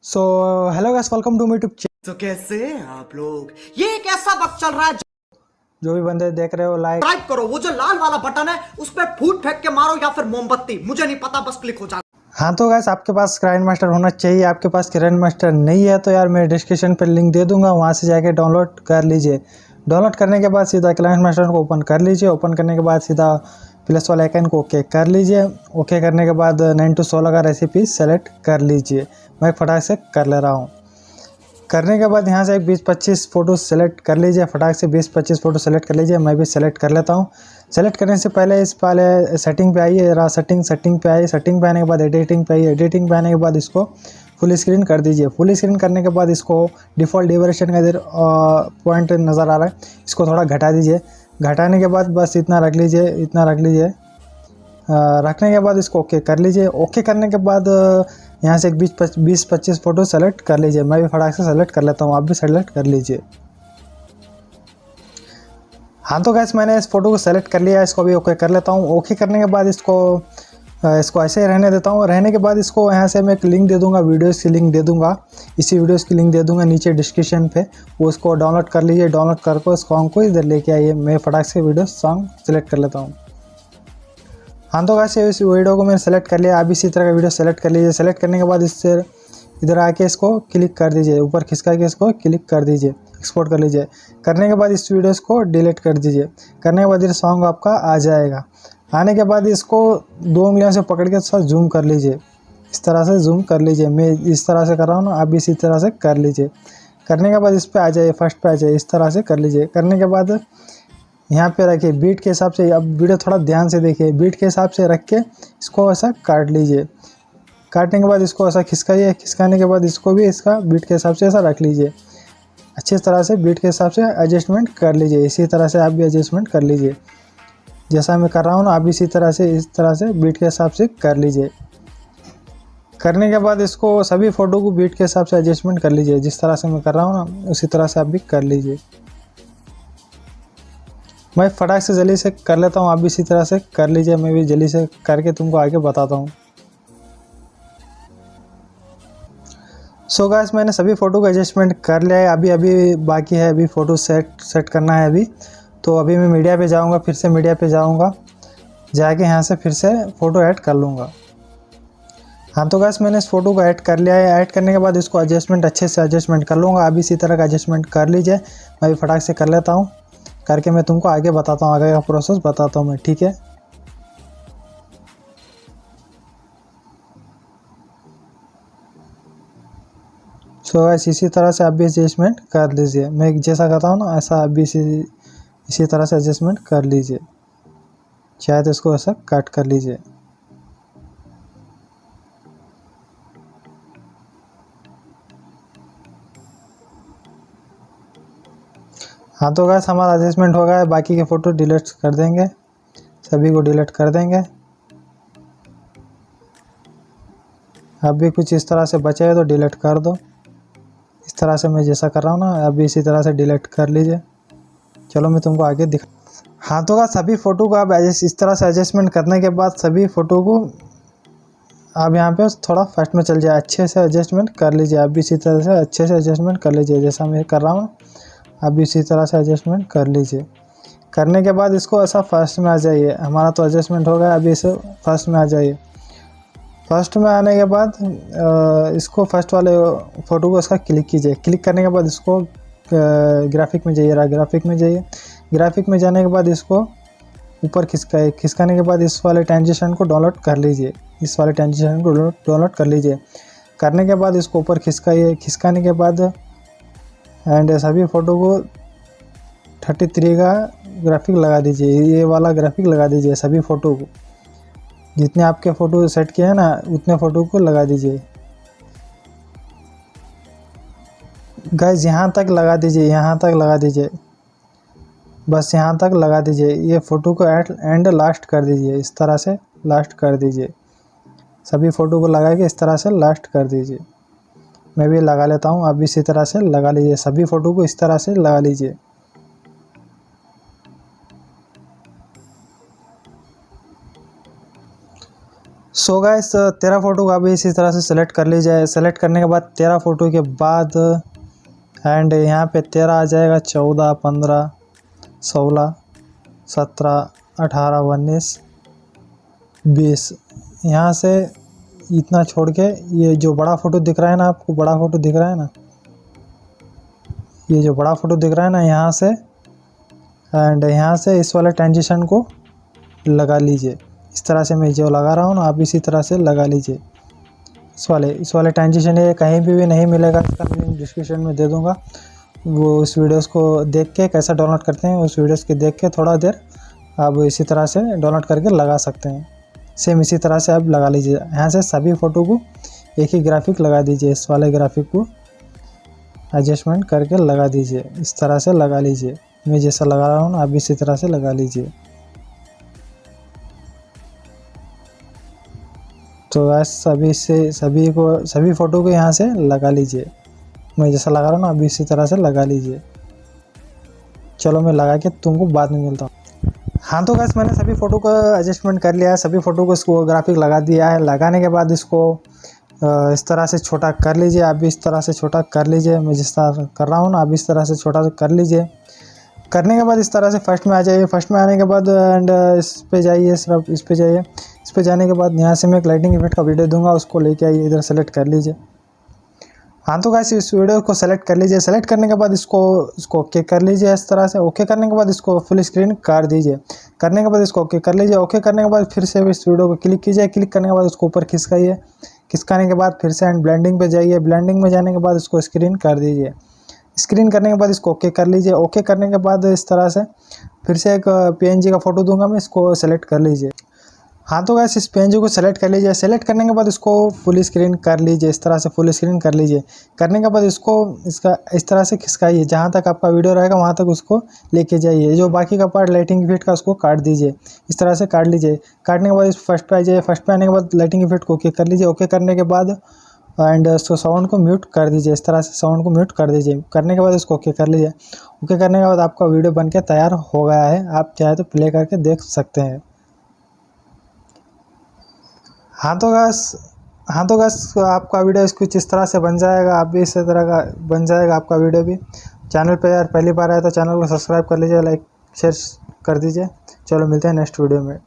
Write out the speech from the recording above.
So hello guys, welcome to my YouTube channel. तो कैसे हैं आप लोग। ये एक ऐसा वक्त चल रहा है, जो भी बंदे देख रहे हो लाइक सब्सक्राइब करो। वो जो लाल वाला बटन है उस पर फूट फेंक के मारो या फिर मोमबत्ती, मुझे नहीं पता, बस क्लिक हो जाए। हाँ तो गाइस, आपके पास ग्रैंड मास्टर होना चाहिए। आपके पास ग्रैंड मास्टर नहीं है तो यार मैं डिस्क्रिप्शन पर लिंक दे दूंगा, वहाँ से जाके डाउनलोड कर लीजिए। डाउनलोड करने के बाद सीधा ग्रैंड मास्टर को ओपन कर लीजिए। ओपन करने के बाद सीधा प्लस वाला आइकन को ओके कर लीजिए। ओके करने के बाद 9 to 16 का रेसिपी सेलेक्ट कर लीजिए। मैं फटाक से कर ले रहा हूँ। करने के बाद यहाँ से 20-25 फ़ोटो सेलेक्ट कर लीजिए। फटाक से 20-25 फ़ोटो सेलेक्ट कर लीजिए। मैं भी सेलेक्ट कर लेता हूँ। सेलेक्ट करने से पहले इस पहले सेटिंग पे आइए। जरा सेटिंग पे आइए। सेटिंग पे आने के बाद एडिटिंग पे आइए। एडिटिंग पे आने के बाद इसको फुल स्क्रीन कर दीजिए। फुल स्क्रीन करने के बाद इसको डिफ़ॉल्ट ड्यूरेशन का इधर पॉइंट नज़र आ रहा है, इसको थोड़ा घटा दीजिए। घटाने के बाद बस इतना रख लीजिए, इतना रख लीजिए। रखने के बाद इसको ओके कर लीजिए। ओके करने के बाद यहाँ से एक 20-25 फ़ोटो सेलेक्ट कर लीजिए। मैं भी फटाक से सेलेक्ट कर लेता हूँ, आप भी सेलेक्ट कर लीजिए। हाँ तो गैस, मैंने इस फ़ोटो को सेलेक्ट कर लिया, इसको भी ओके कर लेता हूँ। ओके करने के बाद इसको ऐसे ही रहने देता हूँ। रहने के बाद इसको यहाँ से मैं एक लिंक दे दूँगा, वीडियोज़ की लिंक दे दूँगा। इसी वीडियोज़ की लिंक दे दूँगा नीचे डिस्क्रिप्शन पे, वो इसको डाउनलोड कर लीजिए। डाउनलोड करके इस सॉन्ग को इधर लेके आइए। मैं फटाक से वीडियो सॉन्ग सेलेक्ट कर लेता हूँ। हाँ तो गाइस, इस वीडियो को मैंने सेलेक्ट कर लिया। आप इसी तरह का वीडियो सेलेक्ट कर लीजिए। सेलेक्ट करने के बाद इससे इधर आके इसको क्लिक कर दीजिए, ऊपर खिसका के इसको क्लिक कर दीजिए, एक्सपोर्ट कर लीजिए। करने के बाद इस वीडियोस को डिलीट कर दीजिए। करने के बाद ये सॉन्ग आपका आ जाएगा। आने के बाद इसको 2 उंगलियों से पकड़ के साथ जूम कर लीजिए। इस तरह से जूम कर लीजिए। मैं इस तरह से कर रहा हूँ ना, आप भी इसी तरह से कर लीजिए। करने के बाद इस पर आ जाइए, फर्स्ट पे आ जाइए। इस तरह से कर लीजिए। करने के बाद यहाँ पे रखिए बीट के हिसाब से। अब वीडियो थोड़ा ध्यान से देखिए। बीट के हिसाब से रख के इसको ऐसा काट लीजिए। काटने के बाद इसको ऐसा खिसकाइए। खिसकाने के बाद इसको भी इसका बीट के हिसाब से ऐसा रख लीजिए। अच्छी तरह से बीट के हिसाब से एडजस्टमेंट कर लीजिए। इसी तरह से आप भी एडजस्टमेंट कर लीजिए। जैसा मैं कर रहा हूँ ना, आप भी इसी तरह से इस तरह से बीट के हिसाब से कर लीजिए। करने के बाद इसको सभी फ़ोटो को बीट के हिसाब से एडजस्टमेंट कर लीजिए। जिस तरह से मैं कर रहा हूँ ना, उसी तरह से आप भी कर लीजिए। मैं फटाक से जल्दी से कर लेता हूँ, आप भी इसी तरह से कर लीजिए। मैं भी जल्दी से करके तुमको आगे बताता हूँ। सो गाइस, मैंने सभी फ़ोटो का एडजस्टमेंट कर लिया है। अभी बाकी है, अभी फ़ोटो सेट करना है अभी। तो अभी मैं मीडिया पे जाऊँगा, फिर से मीडिया पे जाऊँगा, जाके यहाँ से फिर से फ़ोटो ऐड कर लूँगा। हाँ तो गाइस, मैंने इस फ़ोटो को ऐड कर लिया है। ऐड करने के बाद इसको एडजस्टमेंट अच्छे से एडजस्टमेंट कर लूँगा। अभी इसी तरह का एडजस्टमेंट कर लीजिए। मैं भी फटाक से कर लेता हूँ। करके मैं तुमको आगे बताता हूँ, आगे का प्रोसेस बताता हूँ मैं, ठीक है। सो गाइस, इसी तरह से आप भी एडजस्टमेंट कर लीजिए। मैं जैसा करता हूँ ना, ऐसा आप भी इसी तरह से एडजस्टमेंट कर लीजिए। चाहे तो इसको ऐसा कट कर लीजिए। हाँ तो गाइस, हमारा एडजस्टमेंट हो गया है। बाकी के फ़ोटो डिलीट कर देंगे, सभी को डिलीट कर देंगे। अब भी कुछ इस तरह से बचे है तो डिलीट कर दो। इस तरह से मैं जैसा कर रहा हूँ ना, अब भी इसी तरह से डिलीट कर लीजिए। चलो मैं तुमको आगे दिखा। हाँ तो गाइस, सभी फ़ोटो को आप इस तरह से एडजस्टमेंट करने के बाद सभी फ़ोटो को आप यहाँ पे थोड़ा फर्स्ट में चल जाए, अच्छे से एडजस्टमेंट कर लीजिए। आप भी इसी तरह से अच्छे से एडजस्टमेंट कर लीजिए, जैसा मैं कर रहा हूँ। आप भी इसी तरह से एडजस्टमेंट कर लीजिए। करने के बाद इसको ऐसा फर्स्ट में आ जाइए। हमारा तो एडजस्टमेंट हो गया, अभी इसे फर्स्ट में आ जाइए। फर्स्ट में आने के बाद इसको फर्स्ट वाले फ़ोटो को इसका क्लिक कीजिए। क्लिक करने के बाद इसको ग्राफिक में जाइए। ग्राफिक में जाइए। ग्राफिक में जाने के बाद इसको ऊपर खिसकाने के बाद इस वाले ट्रांजिशन को डाउनलोड कर लीजिए। इस वाले ट्रांजिशन को डाउनलोड कर लीजिए। करने के बाद इसको ऊपर खिसकाइए। खिसकाने के बाद एंड सभी फ़ोटो को 33 का ग्राफिक लगा दीजिए। ये वाला ग्राफिक लगा दीजिए सभी फ़ोटो को। जितने आपके फ़ोटो सेट किए हैं ना, उतने फ़ोटो को लगा दीजिए। गाइस, यहाँ तक लगा दीजिए, यहाँ तक लगा दीजिए, बस यहाँ तक लगा दीजिए। ये फ़ोटो को एंड लास्ट कर दीजिए। इस तरह से लास्ट कर दीजिए। सभी फ़ोटो को लगा के इस तरह से लास्ट कर दीजिए। मैं भी लगा लेता हूँ, आप भी इसी तरह से लगा लीजिए। सभी फ़ोटो को इस तरह से लगा लीजिए। सो गाइस 13 फ़ोटो को आप इसी तरह से सेलेक्ट कर लीजिए। सेलेक्ट करने के बाद 13 फ़ोटो के बाद एंड यहाँ पे 13 आ जाएगा, 14, 15, 16, 17, 18, 19, 20। यहाँ से इतना छोड़ के ये जो बड़ा फ़ोटो दिख रहा है ना, आपको बड़ा फ़ोटो दिख रहा है ना, ये जो बड़ा फ़ोटो दिख रहा है ना, यहाँ से एंड यहाँ से इस वाले ट्रांजिशन को लगा लीजिए। इस तरह से मैं जो लगा रहा हूँ ना, आप इसी तरह से लगा लीजिए। इस वाले ट्रांजिशन ये कहीं भी नहीं मिलेगा, इसका लिंक डिस्क्रिप्शन में दे दूँगा। वो उस वीडियोस को देख के कैसा डाउनलोड करते हैं, उस वीडियोस के देख के थोड़ा देर आप इसी तरह से डाउनलोड करके लगा सकते हैं। सेम इसी तरह से आप लगा लीजिए। यहाँ से सभी फ़ोटो को एक ही ग्राफिक लगा दीजिए। इस वाले ग्राफिक को एडजस्टमेंट करके लगा दीजिए। इस तरह से लगा लीजिए। मैं जैसा लगा रहा हूँ ना, आप इसी तरह से लगा लीजिए। तो ऐसे सभी फ़ोटो को यहाँ से लगा लीजिए। मैं जैसा लगा रहा हूँ ना, आप इसी तरह से लगा लीजिए। चलो मैं लगा के तुमको बाद में मिलता हूँ। हाँ तो गाइस मैंने सभी फ़ोटो को एडजस्टमेंट कर लिया है। सभी फ़ोटो को इसको ग्राफिक लगा दिया है। लगाने के बाद इसको इस तरह से छोटा कर लीजिए। आप भी इस तरह से छोटा कर लीजिए। मैं जिस तरह कर रहा हूँ ना, आप इस तरह से छोटा कर लीजिए। करने के बाद इस तरह से फर्स्ट में आ जाइए। फर्स्ट में आने के बाद एंड इस पे जाइए, सिर्फ इस पे जाइए। इस पे जाने के बाद यहाँ से मैं एक लाइटिंग इफेक्ट का वीडियो दूंगा, उसको लेके आइए, इधर सेलेक्ट कर लीजिए। हाँ तो गाइस इस वीडियो को सेलेक्ट कर लीजिए। सेलेक्ट करने के बाद इसको ओके कर लीजिए। इस तरह से ओके करने के बाद इसको फुल स्क्रीन कर दीजिए। करने के बाद इसको ओके कर लीजिए। ओके करने के बाद फिर से इस वीडियो को क्लिक कीजिए। क्लिक करने के बाद उसको ऊपर खिसकाइए। खिसकाने के बाद फिर से एंड ब्लेंडिंग पे जाइए। ब्लेंडिंग में जाने के बाद इसको स्क्रीन कर दीजिए। स्क्रीन करने के बाद इसको ओके कर लीजिए। ओके करने के बाद इस तरह से फिर से एक PNG का फ़ोटो दूंगा मैं, इसको सेलेक्ट कर लीजिए। हाँ तो गाइस इस PNG को सेलेक्ट कर लीजिए। सेलेक्ट करने के बाद इसको फुल स्क्रीन कर लीजिए। इस तरह से फुल स्क्रीन कर लीजिए। करने के बाद इसको इस तरह से खिसकाइए। जहाँ तक आपका वीडियो रहेगा वहाँ तक उसको लेके जाइए। जो बाकी का पार्ट लाइटिंग इफेक्ट का उसको काट दीजिए। इस तरह से काट लीजिए। काटने के बाद इस फर्स्ट पे आ जाइए। फर्स्ट पे आने के बाद लाइटिंग इफेक्ट को ओके कर लीजिए। ओके करने के बाद एंड इसको साउंड को म्यूट कर दीजिए। इस तरह से साउंड को म्यूट कर दीजिए। करने के बाद इसको ओके कर लीजिए। ओके करने के बाद आपका वीडियो बनके तैयार हो गया है। आप चाहे तो प्ले करके देख सकते हैं। हाँ तो गाइस आपका वीडियो कुछ इस तरह से बन जाएगा। आप भी इसी तरह का बन जाएगा आपका वीडियो भी। चैनल पे यार पहली बार आया तो चैनल को सब्सक्राइब कर लीजिए, लाइक शेयर कर दीजिए। चलो मिलते हैं नेक्स्ट वीडियो में।